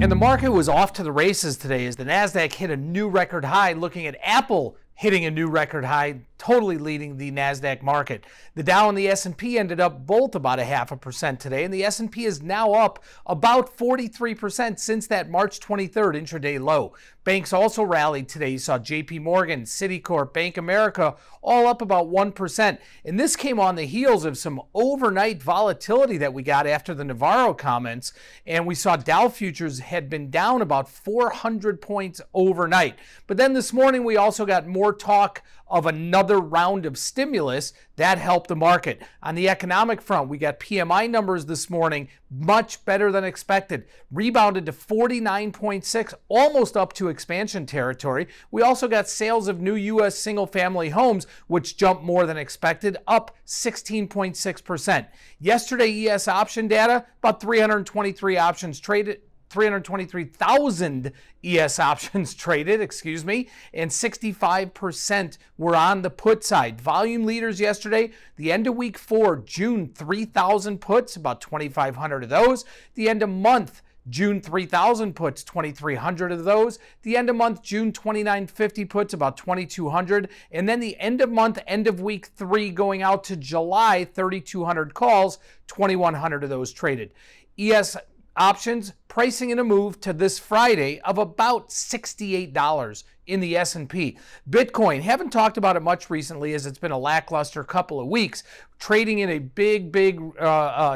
And the market was off to the races today as the NASDAQ hit a new record high, looking at Apple hitting a new record high, totally leading the NASDAQ market. The Dow and the S&P ended up both about 0.5% today, and the S&P is now up about 43% since that March 23rd intraday low. Banks also rallied today. You saw JP Morgan, Citicorp, Bank America all up about 1%. And this came on the heels of some overnight volatility that we got after the Navarro comments. And we saw Dow futures had been down about 400 points overnight. But then this morning we also got more talk of another round of stimulus that helped the market. On the economic front, we got PMI numbers this morning, much better than expected, rebounded to 49.6, almost up to expansion territory. We also got sales of new U.S. single-family homes, which jumped more than expected, up 16.6%. Yesterday, ES option data, about 323 options traded. 323,000 ES options traded, and 65% were on the put side. Volume leaders yesterday, the end of week 4, June, 3,000 puts, about 2,500 of those. The end of month, June 3,000 puts, 2,300 of those. The end of month, June 2,950 puts, about 2,200. And then the end of month, end of week 3 going out to July, 3,200 calls, 2,100 of those traded. ES options pricing in a move to this Friday of about $68 in the S&P. Bitcoin, haven't talked about it much recently as it's been a lackluster couple of weeks, trading in a big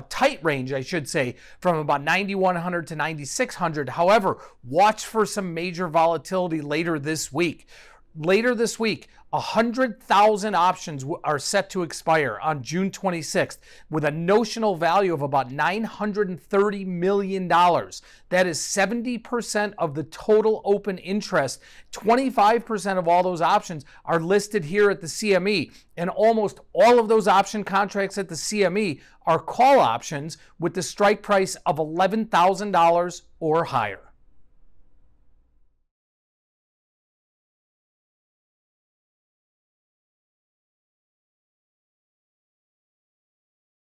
tight range, I should say, from about 9,100 to 9,600. However, watch for some major volatility later this week. Later this week, 100,000 options are set to expire on June 26th with a notional value of about $930 million. That is 70% of the total open interest. 25% of all those options are listed here at the CME, and almost all of those option contracts at the CME are call options with the strike price of $11,000 or higher.